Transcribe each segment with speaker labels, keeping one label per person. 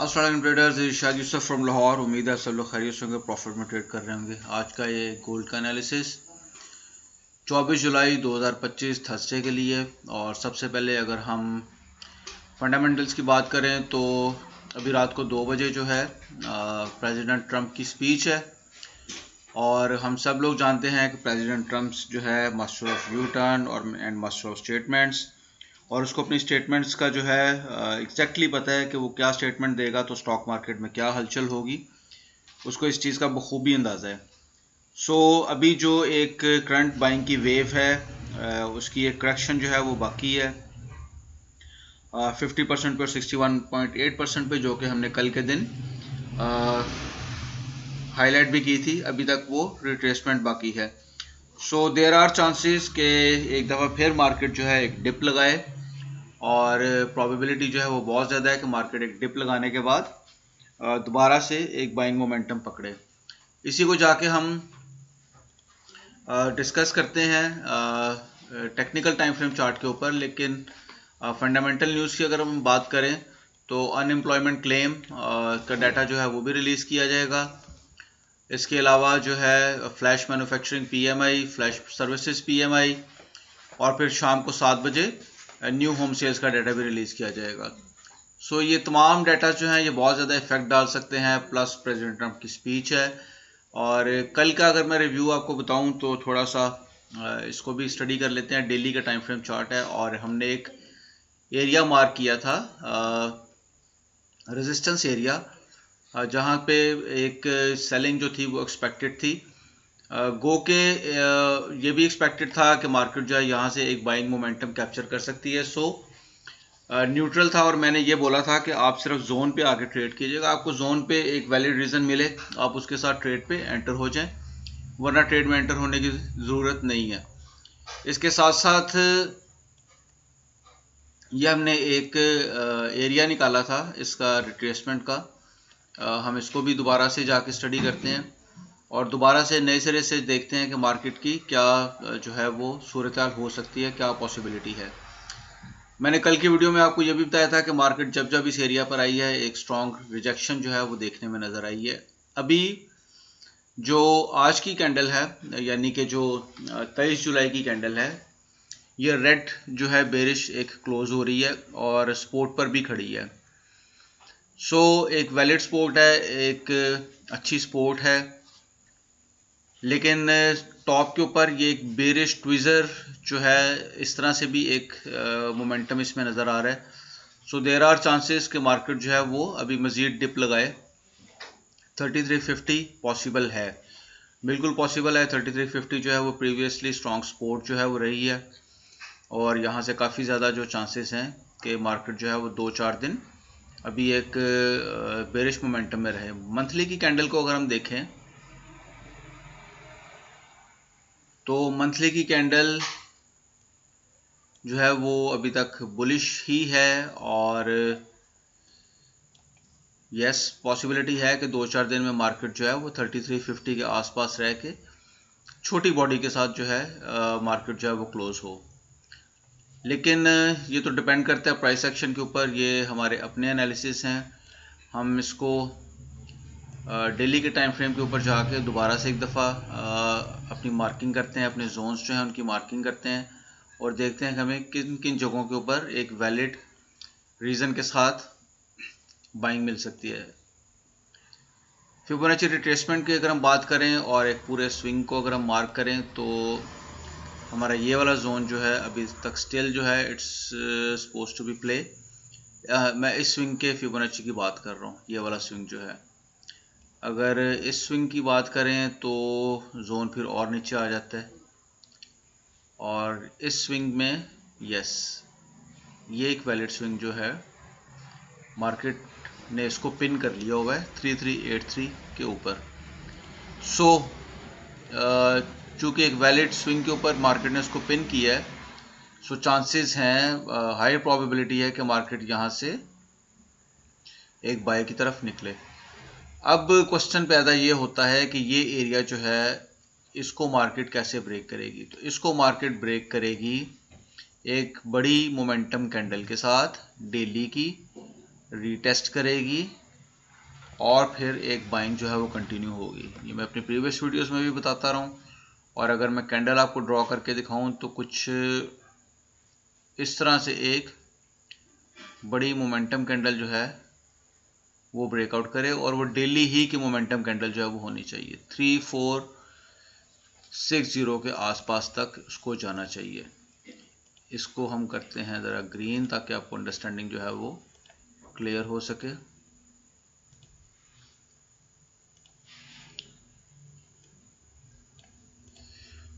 Speaker 1: अस्सलाम traders, Irshad Yusuf from Lahore. उम्मीद है सब लोग खैरियत से होंगे, प्रॉफिट में ट्रेड कर रहे होंगे। आज का ये गोल्ड का एनालिसिस 24 जुलाई 2025 थर्सडे के लिए। और सबसे पहले अगर हम फंडामेंटल्स की बात करें तो अभी रात को 2 बजे जो है प्रेसिडेंट ट्रंप की स्पीच है। और हम सब लोग जानते हैं कि प्रेसिडेंट ट्रंप जो है मास्टर ऑफ यू टर्न और एंड मास्टर ऑफ स्टेटमेंट्स, और उसको अपनी स्टेटमेंट्स का जो है एग्जैक्टली पता है कि वो क्या स्टेटमेंट देगा तो स्टॉक मार्केट में क्या हलचल होगी, उसको इस चीज़ का बखूबी अंदाज़ा है। सो अभी जो एक करंट बाइंग की वेव है उसकी एक करेक्शन जो है वो बाकी है 50% पे और 61.8% पे, जो कि हमने कल के दिन हाईलाइट भी की थी। अभी तक वो रिट्रेसमेंट बाकी है। सो देयर आर चांसेस कि एक दफ़ा फिर मार्केट जो है एक डिप लगाए, और प्रोबेबिलिटी जो है वो बहुत ज़्यादा है कि मार्केट एक डिप लगाने के बाद दोबारा से एक बाइंग मोमेंटम पकड़े। इसी को जाके हम डिस्कस करते हैं टेक्निकल टाइम फ्रेम चार्ट के ऊपर। लेकिन फंडामेंटल न्यूज़ की अगर हम बात करें तो अनएम्प्लॉयमेंट क्लेम का डाटा जो है वो भी रिलीज़ किया जाएगा। इसके अलावा जो है flash manufacturing PMI, flash services PMI, और फिर शाम को 7 बजे न्यू होम सेल्स का डाटा भी रिलीज़ किया जाएगा। सो ये तमाम डाटा जो हैं ये बहुत ज़्यादा इफेक्ट डाल सकते हैं। प्लस प्रेसिडेंट ट्रंप की स्पीच है। और कल का अगर मैं रिव्यू आपको बताऊं तो थोड़ा सा इसको भी स्टडी कर लेते हैं। डेली का टाइम फ्रेम चार्ट है और हमने एक एरिया मार्क किया था, रेजिस्टेंस एरिया, जहां पे एक सेलिंग जो थी वो एक्सपेक्टेड थी। गो के ये भी एक्सपेक्टेड था कि मार्केट जो है यहाँ से एक बाइंग मोमेंटम कैप्चर कर सकती है। सो न्यूट्रल था और मैंने ये बोला था कि आप सिर्फ जोन पे आके ट्रेड कीजिएगा। आपको जोन पे एक वैलिड रीज़न मिले आप उसके साथ ट्रेड पे एंटर हो जाएं, वरना ट्रेड में एंटर होने की ज़रूरत नहीं है। इसके साथ साथ ये हमने एक एरिया निकाला था इसका रिट्रेसमेंट का। हम इसको भी दोबारा से जाके स्टडी करते हैं और दोबारा से नए सिरे से देखते हैं कि मार्केट की क्या जो है वो सूरत हाल हो सकती है, क्या पॉसिबिलिटी है। मैंने कल की वीडियो में आपको यह भी बताया था कि मार्केट जब जब इस एरिया पर आई है एक स्ट्रॉन्ग रिजेक्शन जो है वो देखने में नज़र आई है। अभी जो आज की कैंडल है, यानी कि जो 23 जुलाई की कैंडल है, ये रेड जो है बेरिश एक क्लोज हो रही है और सपोर्ट पर भी खड़ी है। सो एक वैलिड सपोर्ट है, एक अच्छी सपोर्ट है, लेकिन टॉप के ऊपर ये एक बेरिश ट्विज़र जो है इस तरह से भी एक मोमेंटम इसमें नज़र आ रहा है। सो देयर आर चांसेस कि मार्केट जो है वो अभी मज़ीद डिप लगाए। 3350 पॉसिबल है, बिल्कुल पॉसिबल है। 3350 जो है वो प्रीवियसली स्ट्रॉन्ग सपोर्ट जो है वो रही है, और यहाँ से काफ़ी ज़्यादा जो चांसेस हैं कि मार्केट जो है वो 2-4 दिन अभी एक बेरिश मोमेंटम में रहे। मंथली की कैंडल को अगर हम देखें तो मंथली की कैंडल जो है वो अभी तक बुलिश ही है, और यस पॉसिबिलिटी है कि 2-4 दिन में मार्केट जो है वो 3350 के आसपास रह के छोटी बॉडी के साथ जो है मार्केट जो है वो क्लोज हो। लेकिन ये तो डिपेंड करता है प्राइस एक्शन के ऊपर। ये हमारे अपने एनालिसिस हैं, हम इसको डेली के टाइम फ्रेम के ऊपर जाके दोबारा से एक दफ़ा अपनी मार्किंग करते हैं, अपने जोन्स जो हैं उनकी मार्किंग करते हैं और देखते हैं कि हमें किन किन जगहों के ऊपर एक वैलिड रीज़न के साथ बाइंग मिल सकती है। फिबोनाची रिट्रेसमेंट की अगर हम बात करें और एक पूरे स्विंग को अगर हम मार्क करें तो हमारा ये वाला जोन जो है अभी तक स्टिल जो है it's suppose to be play. मैं इस स्विंग के फिबोनाची की बात कर रहा हूँ। ये वाला स्विंग जो है, अगर इस स्विंग की बात करें तो जोन फिर और नीचे आ जाता है, और इस स्विंग में यस ये एक वैलिड स्विंग जो है मार्केट ने इसको पिन कर लिया हुआ है 3383 के ऊपर। सो चूँकि एक वैलिड स्विंग के ऊपर मार्केट ने इसको पिन किया है, सो चांसेस हैं, हाई प्रोबेबिलिटी है कि मार्केट यहाँ से एक बाय की तरफ निकले। अब क्वेश्चन पैदा ये होता है कि ये एरिया जो है इसको मार्केट कैसे ब्रेक करेगी। तो इसको मार्केट ब्रेक करेगी एक बड़ी मोमेंटम कैंडल के साथ, डेली की रीटेस्ट करेगी और फिर एक बाइंग जो है वो कंटिन्यू होगी। ये मैं अपनी प्रीवियस वीडियोस में भी बताता रहा हूँ। और अगर मैं कैंडल आपको ड्रॉ करके दिखाऊं तो कुछ इस तरह से एक बड़ी मोमेंटम कैंडल जो है वो ब्रेकआउट करे, और वो डेली ही की मोमेंटम कैंडल जो है वो होनी चाहिए। 3460 के आसपास तक उसको जाना चाहिए। इसको हम करते हैं ज़रा ग्रीन, ताकि आपको अंडरस्टैंडिंग जो है वो क्लियर हो सके।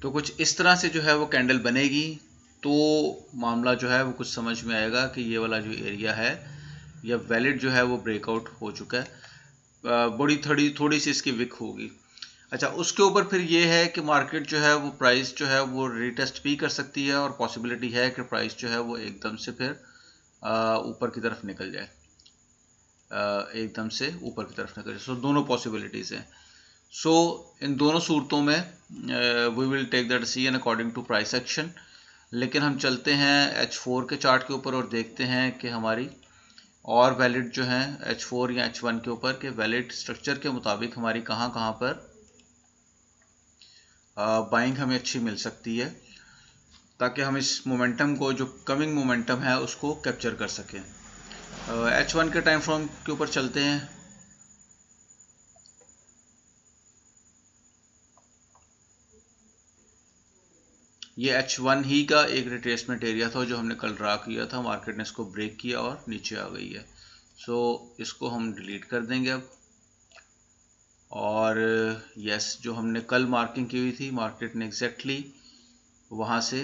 Speaker 1: तो कुछ इस तरह से जो है वो कैंडल बनेगी, तो मामला जो है वो कुछ समझ में आएगा कि ये वाला जो एरिया है या वैलिड जो है वो ब्रेकआउट हो चुका है। बड़ी थोड़ी सी इसकी विक होगी। अच्छा, उसके ऊपर फिर ये है कि मार्केट जो है वो प्राइस जो है वो रीटेस्ट भी कर सकती है, और पॉसिबिलिटी है कि प्राइस जो है वो एकदम से फिर ऊपर की तरफ निकल जाए, एकदम से ऊपर की तरफ निकल जाए। सो दोनों पॉसिबिलिटीज़ हैं। सो इन दोनों सूरतों में we will take the decision according to price action. लेकिन हम चलते हैं H4 के चार्ट के ऊपर और देखते हैं कि हमारी और वैलिड जो हैं H4 या H1 के ऊपर के वैलिड स्ट्रक्चर के मुताबिक हमारी कहाँ कहाँ पर बाइंग हमें अच्छी मिल सकती है, ताकि हम इस मोमेंटम को, जो कमिंग मोमेंटम है, उसको कैप्चर कर सकें। H1 के टाइम फ्रेम के ऊपर चलते हैं। ये H1 ही का एक रिट्रेसमेंट एरिया था जो हमने कल ड्रा किया था। मार्केट ने इसको ब्रेक किया और नीचे आ गई है। सो इसको हम डिलीट कर देंगे अब। और यस, जो हमने कल मार्किंग की हुई थी, मार्केट ने एग्जैक्टली वहाँ से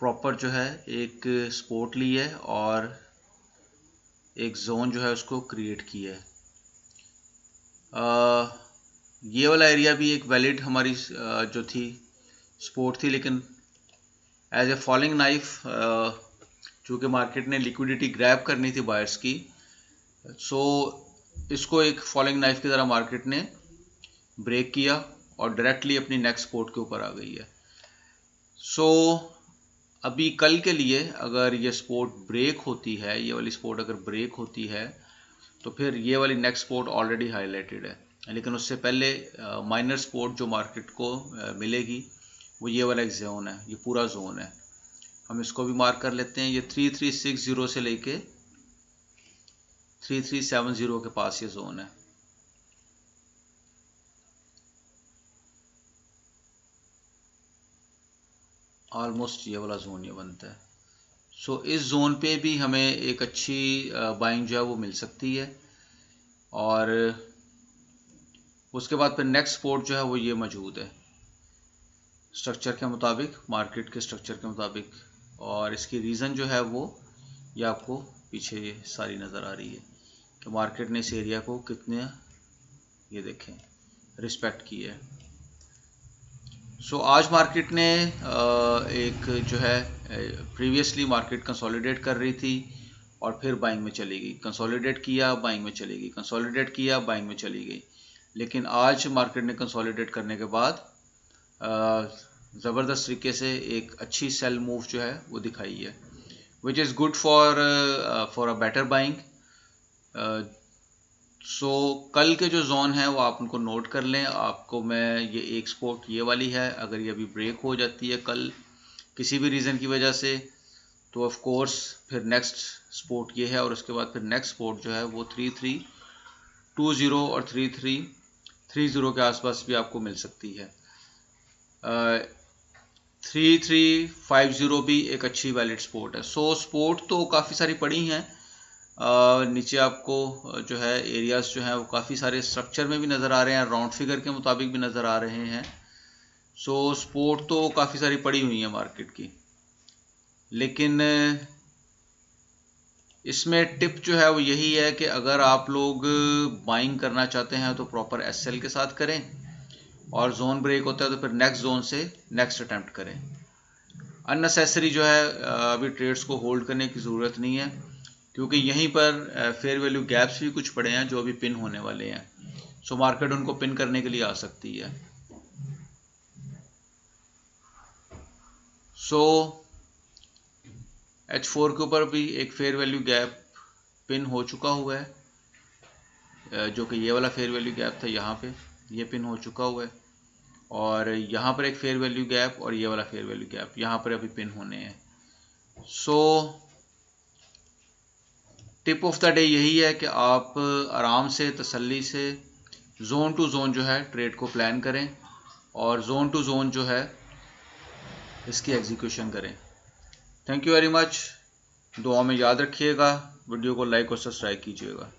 Speaker 1: प्रॉपर जो है एक सपोर्ट ली है और एक जोन जो है उसको क्रिएट किया है। ये वाला एरिया भी एक वैलिड हमारी जो थी सपोर्ट थी, लेकिन एज ए फॉलिंग नाइफ, चूँकि मार्केट ने लिक्विडिटी ग्रैब करनी थी बायर्स की, सो इसको एक फॉलिंग नाइफ की तरह मार्केट ने ब्रेक किया और डायरेक्टली अपनी नेक्स्ट सपोर्ट के ऊपर आ गई है। सो अभी कल के लिए अगर ये सपोर्ट ब्रेक होती है, ये वाली सपोर्ट अगर ब्रेक होती है, तो फिर ये वाली नेक्स्ट सपोर्ट ऑलरेडी हाईलाइटेड है। लेकिन उससे पहले माइनर सपोर्ट जो मार्केट को मिलेगी वो ये वाला एक जोन है, ये पूरा जोन है। हम इसको भी मार्क कर लेते हैं। ये 3360 से लेके 3370 के पास ये जोन है। ऑलमोस्ट ये वाला जोन ये बनता है। सो इस जोन पे भी हमें एक अच्छी बाइंग जो है वो मिल सकती है, और उसके बाद फिर नेक्स्ट सपोर्ट जो है वो ये मौजूद है स्ट्रक्चर के मुताबिक, मार्केट के स्ट्रक्चर के मुताबिक। और इसकी रीज़न जो है वो ये आपको पीछे ये सारी नज़र आ रही है कि मार्केट ने इस एरिया को कितने, ये देखें, रिस्पेक्ट की है। सो आज मार्केट ने एक जो है, प्रीवियसली मार्केट कंसोलिडेट कर रही थी और फिर बाइंग में चली गई, कंसोलिडेट किया बाइंग में चली गई, कंसोलिडेट किया बाइंग में चली गई। लेकिन आज मार्केट ने कंसोलिडेट करने के बाद ज़बरदस्त तरीके से एक अच्छी सेल मूव जो है वो दिखाई है, which is good for a better buying. So कल के जो जोन है वो आप उनको नोट कर लें। आपको मैं ये एक सपोर्ट ये वाली है, अगर ये अभी ब्रेक हो जाती है कल किसी भी रीज़न की वजह से, तो ऑफ कोर्स फिर नेक्स्ट सपोर्ट ये है, और उसके बाद फिर नेक्स्ट सपोर्ट जो है वो 3320 और 3330 के आसपास भी आपको मिल सकती है। 3350 भी एक अच्छी वैलिड सपोर्ट है। सो सपोर्ट तो काफ़ी सारी पड़ी हैं। नीचे आपको जो है एरियाज जो हैं वो काफ़ी सारे स्ट्रक्चर में भी नज़र आ रहे हैं, राउंड फिगर के मुताबिक भी नज़र आ रहे हैं। सो सपोर्ट तो काफ़ी सारी पड़ी हुई है मार्केट की, लेकिन इसमें टिप जो है वो यही है कि अगर आप लोग बाइंग करना चाहते हैं तो प्रॉपर SL के साथ करें, और जोन ब्रेक होता है तो फिर नेक्स्ट जोन से नेक्स्ट अटैम्प्ट करें। अननेसेसरी जो है अभी ट्रेड्स को होल्ड करने की ज़रूरत नहीं है, क्योंकि यहीं पर फेयर वैल्यू गैप्स भी कुछ पड़े हैं जो अभी पिन होने वाले हैं। सो मार्केट उनको पिन करने के लिए आ सकती है। सो H4 के ऊपर भी एक फेयर वैल्यू गैप पिन हो चुका हुआ है, जो कि ये वाला फेयर वैल्यू गैप था, यहाँ पे ये पिन हो चुका हुआ है, और यहाँ पर एक फेयर वैल्यू गैप और ये वाला फेयर वैल्यू गैप यहाँ पर अभी पिन होने हैं। So tip of the day यही है कि आप आराम से तसल्ली से जोन टू जोन जो है ट्रेड को प्लान करें और जोन टू जोन जो है इसकी एग्जीक्यूशन करें। Thank you very much. दुआ में याद रखिएगा, वीडियो को लाइक और सब्सक्राइब कीजिएगा।